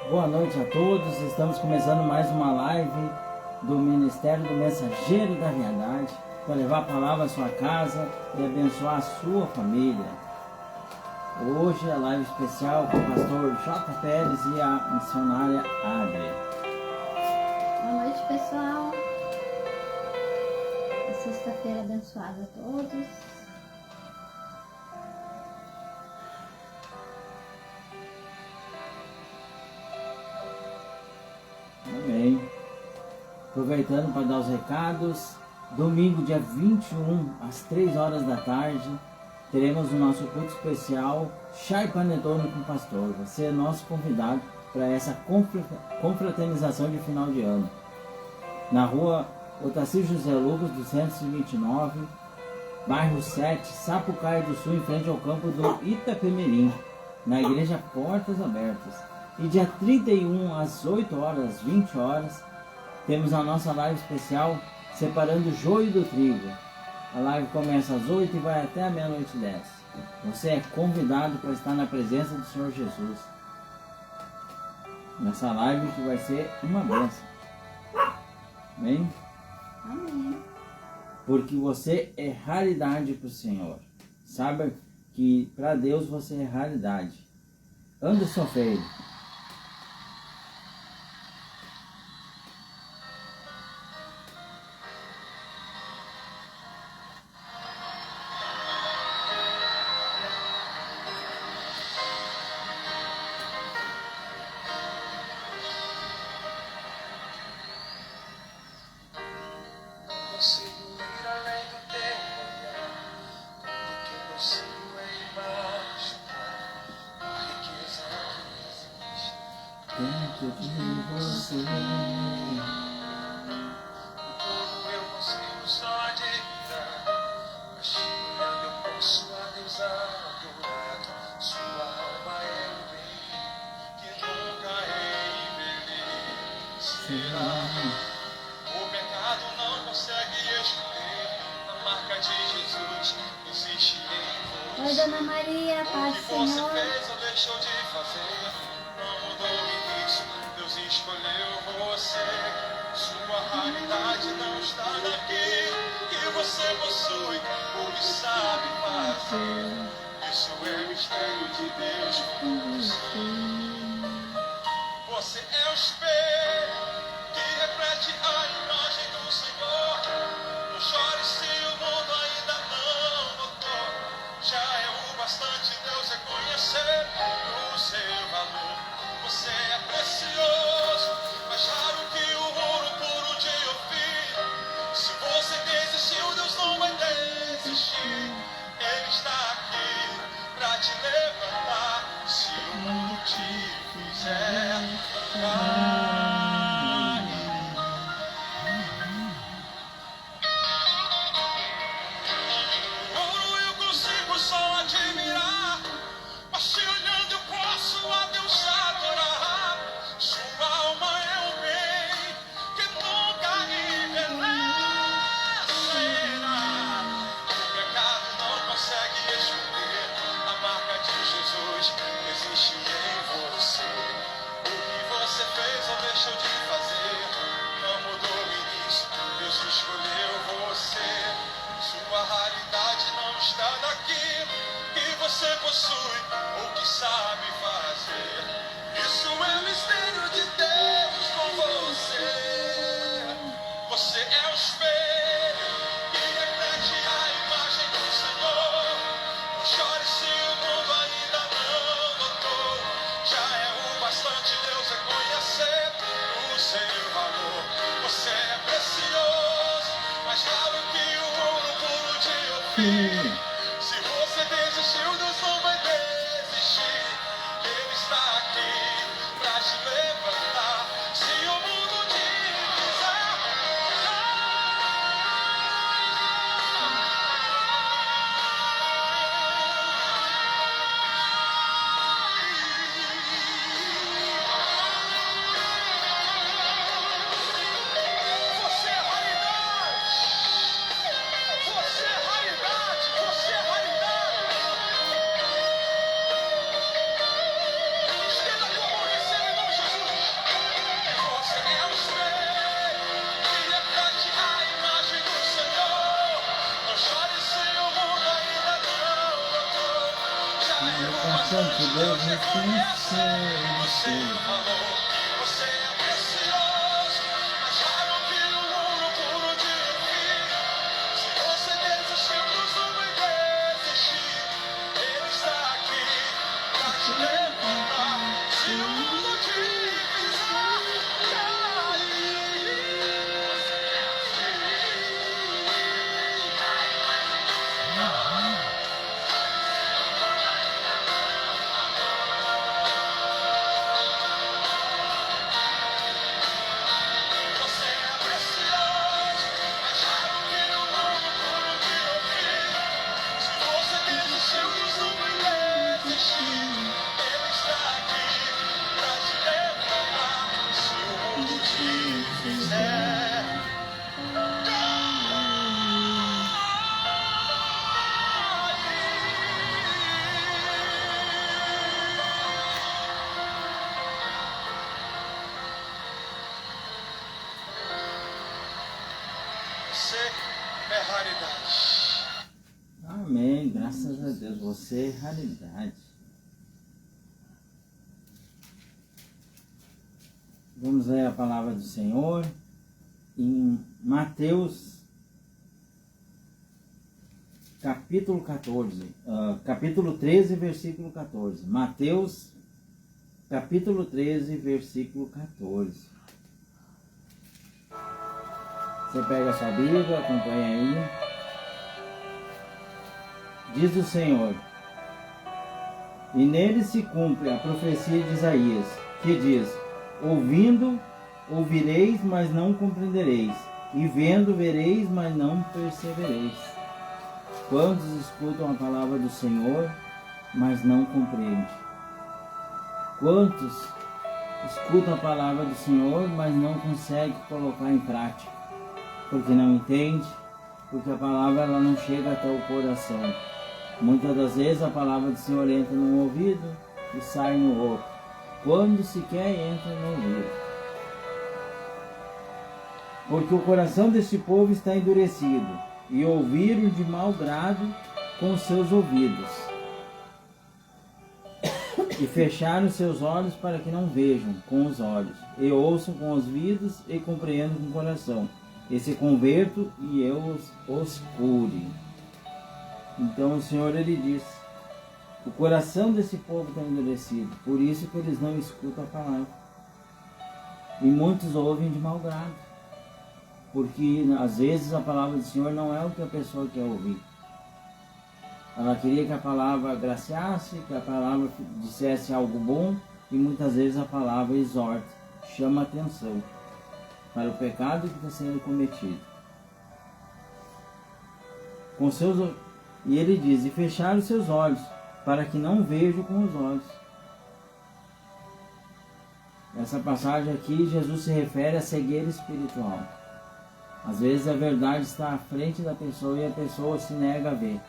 Boa noite a todos, estamos começando mais uma live do Ministério do Mensageiro da Verdade para levar a palavra à sua casa e abençoar a sua família. Hoje é a live especial com o pastor J. Pérez e a missionária Adri. Boa noite, pessoal. Sexta-feira abençoada a todos. Amém. Aproveitando para dar os recados, domingo dia 21, às 3 horas da tarde, teremos o nosso culto especial Chá e Panetone com o pastor. Você é nosso convidado para essa confraternização de final de ano. Na rua Otacílio José Lucas, 229, bairro 7, Sapucaia do Sul, em frente ao campo do Itapemirim, na igreja Portas Abertas. E dia 31, às 8 horas, às 20 horas, temos a nossa live especial separando o joio do trigo. A live começa às 8 e vai até a meia-noite 10. Você é convidado para estar na presença do Senhor Jesus. Nessa live que vai ser uma bênção. Amém? Amém. Porque você é raridade para o Senhor. Saiba que para Deus você é raridade. Anderson Freire. Dentro de você, tudo eu consigo só admirar, mas te olhando eu posso a Deus adorar. Sua alma é o bem que nunca envelhecerá. O pecado não consegue esconder, a marca de Jesus existe em você. Oi, Dona Maria, paz do O que você Senhor. fez ou deixou de fazer não mudou o início, Deus escolheu você. Sua raridade não está daqui, que você possui o que sabe fazer. Isso é mistério de Deus com você. Você é o espelho que reflete a imagem do Senhor. Não chore se o mundo ainda não notou. Já é o bastante Deus reconhecer o seu valor. Você é precioso, mais raro que o ouro puro de Ofir. Se você desistiu, Deus não vai desistir. Ele está aqui pra te levantar. Se o mundo te fizer cair. O ouro eu consigo só admirar, mas te olhando eu posso a Deus adorar. Sua alma é um bem que nunca envelhecerá. O pecado não consegue esconder, a marca de Jesus existe em você. O que você fez ou deixou de fazer não mudou o início, Deus escolheu você. Sua raridade não está daqui, que você possui o que sabe fazer. Isso é o mistério de Deus com você. Você é o espelho que reflete a imagem do Senhor. Não chore se o mundo ainda não notou. Já é o bastante Deus reconhecer o seu valor. Você é precioso, mais raro que o ouro puro de Ofir. Se você desistiu, Deus não vai desistir. Ele está aqui pra te levantar. Se o mundo te quiser você é raridade. Você é raridade. Você tanto deve conhecer. Você tem valor, você é precioso, mais raro que o ouro puro de Ofir. Se você desistiu dos homens desistir, Ele está aqui pra te levantar. Se o mundo te fizer você é precioso, mais raro que o ouro puro de Ofir. Se você desistiu dos homens desistir, Ele está aqui pra te levantar. Se o mundo te fizer você é raridade. Amém, graças a Deus, você é raridade. Vamos ler a palavra do Senhor em Mateus, capítulo 14, capítulo 13, versículo 14. Mateus, capítulo 13, versículo 14. Você pega a sua Bíblia, acompanha aí. Diz o Senhor: e nele se cumpre a profecia de Isaías, que diz: ouvindo, ouvireis, mas não compreendereis, e vendo, vereis, mas não percebereis. Quantos escutam a palavra do Senhor, mas não compreendem? Quantos escutam a palavra do Senhor, mas não conseguem colocar em prática? Porque não entende, porque a palavra ela não chega até o coração. Muitas das vezes a palavra do Senhor entra num ouvido e sai no outro. Quando sequer entra no ouvido. Porque o coração deste povo está endurecido, e ouviram de mau grado com os seus ouvidos, e fecharam seus olhos para que não vejam com os olhos, e ouçam com os ouvidos, e compreendam com o coração, e se converto e eu os cure. Então o Senhor ele diz: o coração desse povo está endurecido, por isso que eles não escutam a palavra. E muitos ouvem de mau grado, porque às vezes a palavra do Senhor não é o que a pessoa quer ouvir. Ela queria que a palavra graciasse, que a palavra dissesse algo bom, e muitas vezes a palavra exorta, chama atenção para o pecado que está sendo cometido. E ele diz: e fecharam seus olhos, para que não vejam com os olhos. Essa passagem aqui, Jesus se refere à cegueira espiritual. Às vezes a verdade está à frente da pessoa e a pessoa se nega a ver.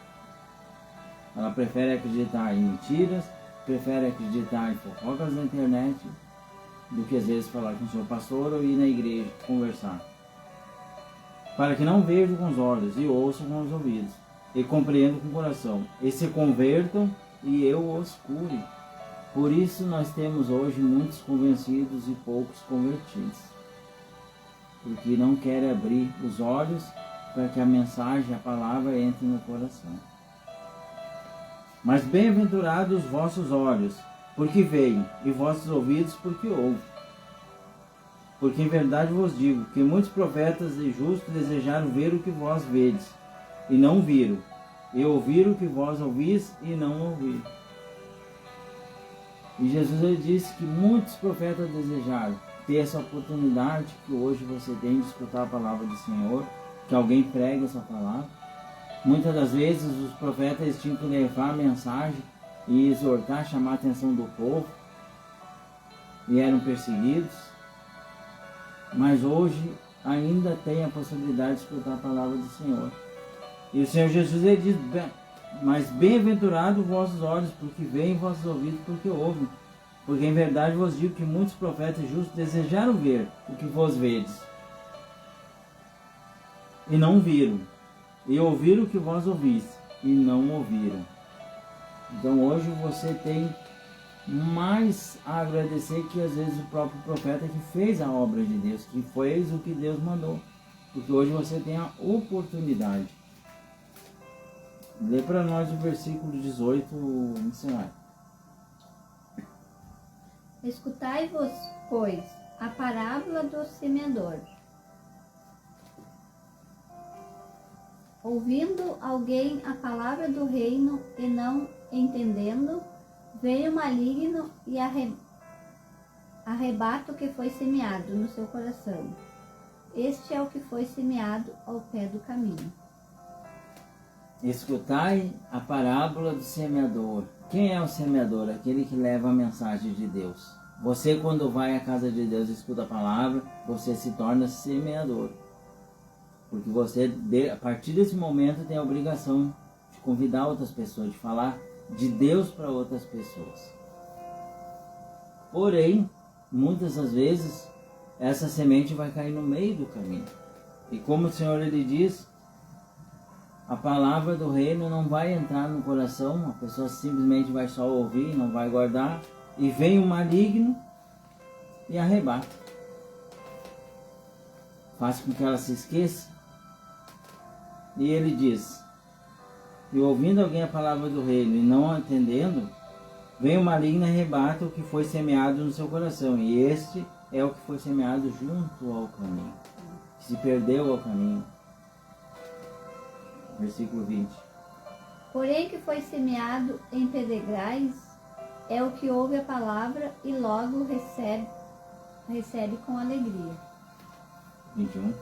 Ela prefere acreditar em mentiras, prefere acreditar em fofocas na internet, do que às vezes falar com o seu pastor ou ir na igreja conversar. Para que não vejam com os olhos e ouçam com os ouvidos, e compreendam com o coração, e se convertam e eu os cure. Por isso nós temos hoje muitos convencidos e poucos convertidos, porque não querem abrir os olhos para que a mensagem, a palavra entre no coração. Mas bem-aventurados os vossos olhos, porque veem, e vossos ouvidos, porque ouvem. Porque em verdade vos digo que muitos profetas e justos desejaram ver o que vós vedes, e não viram, e ouvir o que vós ouvis, e não ouviram. E Jesus ele disse que muitos profetas desejaram ter essa oportunidade que hoje você tem de escutar a palavra do Senhor, que alguém pregue essa palavra. Muitas das vezes os profetas tinham que levar a mensagem e exortar, chamar a atenção do povo, e eram perseguidos. Mas hoje ainda tem a possibilidade de escutar a palavra do Senhor. E o Senhor Jesus ele diz: mas bem-aventurados vossos olhos, porque veem, vossos ouvidos, porque ouvem. Porque em verdade vos digo que muitos profetas justos desejaram ver o que vós vedes, e não viram, e ouviram o que vós ouvis, e não ouviram. Então hoje você tem mais a agradecer que às vezes o próprio profeta que fez a obra de Deus, que fez o que Deus mandou. Porque hoje você tem a oportunidade. Lê para nós o versículo 18, missionário. Escutai-vos, pois, a parábola do semeador. Ouvindo alguém a palavra do reino e não entendendo, veio o maligno e arrebata o que foi semeado no seu coração. Este é o que foi semeado ao pé do caminho. Escutai a parábola do semeador. Quem é o semeador? Aquele que leva a mensagem de Deus. Você, quando vai à casa de Deus e escuta a palavra, você se torna semeador. Porque você, a partir desse momento, tem a obrigação de convidar outras pessoas, de falar de Deus para outras pessoas. Porém, muitas das vezes, essa semente vai cair no meio do caminho. E como o Senhor ele diz, a palavra do reino não vai entrar no coração, a pessoa simplesmente vai só ouvir, não vai guardar, e vem o maligno e arrebata. Faz com que ela se esqueça. E ele diz, e ouvindo alguém a palavra do reino e não entendendo, vem o maligno e arrebata o que foi semeado no seu coração. E este é o que foi semeado junto ao caminho, que se perdeu ao caminho. Versículo 20. Porém, que foi semeado em pedregais é o que ouve a palavra e logo recebe com alegria. 21.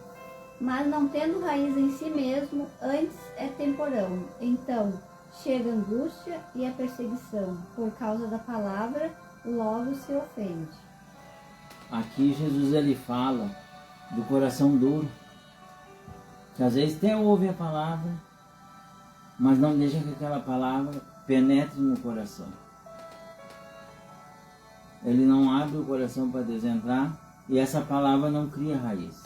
Mas não tendo raiz em si mesmo, antes é temporão. Então chega a angústia e a perseguição. Por causa da palavra, logo se ofende. Aqui Jesus ele fala do coração duro, que às vezes até ouve a palavra, mas não deixa que aquela palavra penetre no coração. Ele não abre o coração para Deus entrar e essa palavra não cria raiz.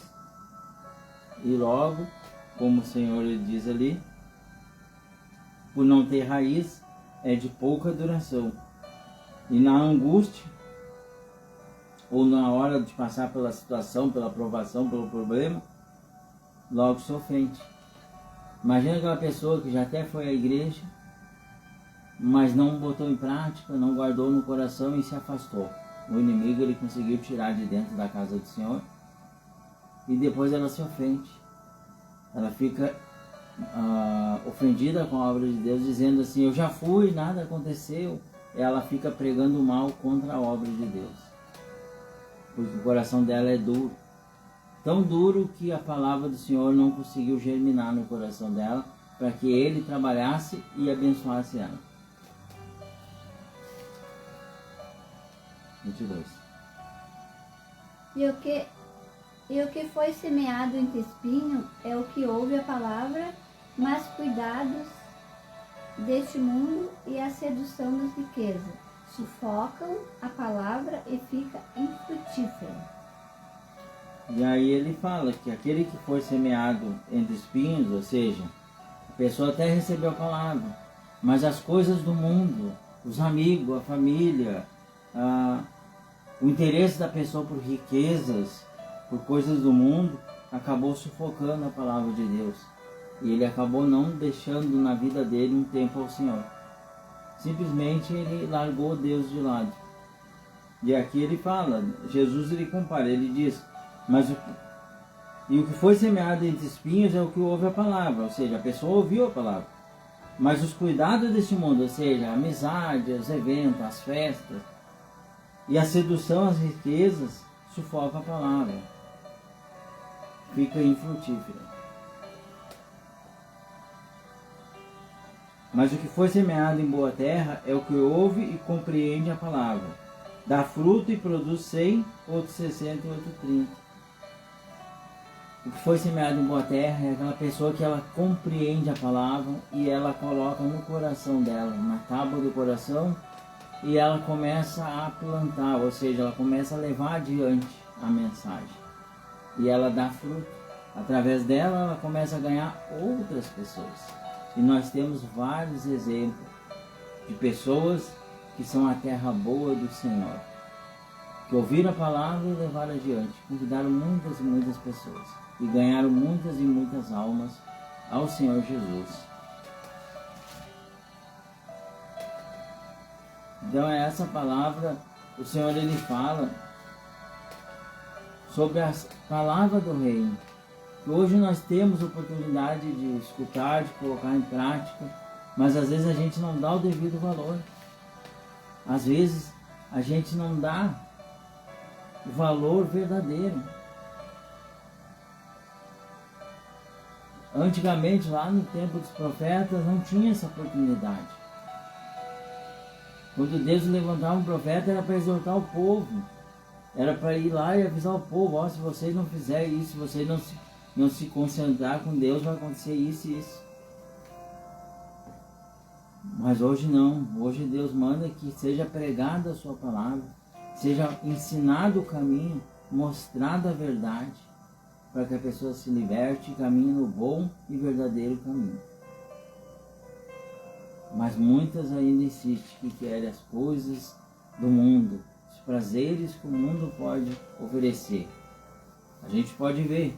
E logo, como o Senhor ele diz ali, por não ter raiz, é de pouca duração. E na angústia, ou na hora de passar pela situação, pela provação, pelo problema, logo se ofende. Imagina aquela pessoa que já até foi à igreja, mas não botou em prática, não guardou no coração e se afastou. O inimigo ele conseguiu tirar de dentro da casa do Senhor e depois ela se ofende. Ela fica ofendida com a obra de Deus, dizendo assim, eu já fui, nada aconteceu. Ela fica pregando mal contra a obra de Deus, porque o coração dela é duro. Tão duro que a palavra do Senhor não conseguiu germinar no coração dela, para que Ele trabalhasse e abençoasse ela. 22. E o que foi semeado entre espinho é o que ouve a palavra, mas cuidados deste mundo e a sedução das riquezas sufocam a palavra e fica infrutífera. E aí ele fala que aquele que foi semeado entre espinhos, ou seja, a pessoa até recebeu a palavra, mas as coisas do mundo, os amigos, a família, o interesse da pessoa por riquezas, por coisas do mundo, acabou sufocando a palavra de Deus. E ele acabou não deixando na vida dele um tempo ao Senhor. Simplesmente ele largou Deus de lado. E aqui ele fala, Jesus ele compara, ele diz, o que foi semeado entre espinhos é o que ouve a palavra, ou seja, a pessoa ouviu a palavra. Mas os cuidados deste mundo, ou seja, a amizade, os eventos, as festas e a sedução às riquezas, sufoca a palavra. Fica infrutífera. Mas o que foi semeado em boa terra é o que ouve e compreende a palavra. Dá fruto e produz 100, outro 60 e outro 30. O que foi semeado em boa terra é aquela pessoa que ela compreende a palavra e ela coloca no coração dela, na tábua do coração, e ela começa a plantar, ou seja, ela começa a levar adiante a mensagem. E ela dá fruto. Através dela, ela começa a ganhar outras pessoas. E nós temos vários exemplos de pessoas que são a terra boa do Senhor, que ouviram a palavra e levaram adiante, convidaram muitas e muitas pessoas e ganharam muitas e muitas almas ao Senhor Jesus. Então é essa palavra, o Senhor ele fala sobre a palavra do reino, que hoje nós temos oportunidade de escutar, de colocar em prática, mas às vezes a gente não dá o devido valor. Às vezes a gente não dá o valor verdadeiro. Antigamente, lá no tempo dos profetas, não tinha essa oportunidade. Quando Deus levantava um profeta, era para exortar o povo. Era para ir lá e avisar o povo: ó, se vocês não fizerem isso, se vocês não se concentrar com Deus, vai acontecer isso e isso. Mas hoje não. Hoje Deus manda que seja pregada a sua palavra, seja ensinado o caminho, mostrada a verdade, para que a pessoa se liberte e caminhe no bom e verdadeiro caminho. Mas muitas ainda insistem que querem as coisas do mundo, os prazeres que o mundo pode oferecer. A gente pode ver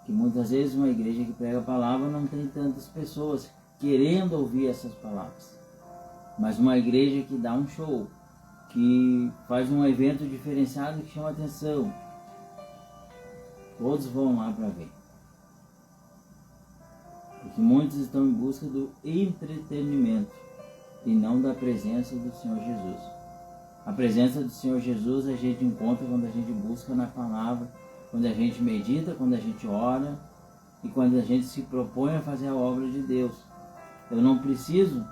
que muitas vezes uma igreja que prega a palavra não tem tantas pessoas querendo ouvir essas palavras. Mas uma igreja que dá um show, que faz um evento diferenciado que chama atenção, todos vão lá para ver. Porque muitos estão em busca do entretenimento e não da presença do Senhor Jesus. A presença do Senhor Jesus a gente encontra quando a gente busca na palavra, quando a gente medita, quando a gente ora e quando a gente se propõe a fazer a obra de Deus. Eu não preciso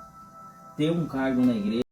ter um cargo na igreja.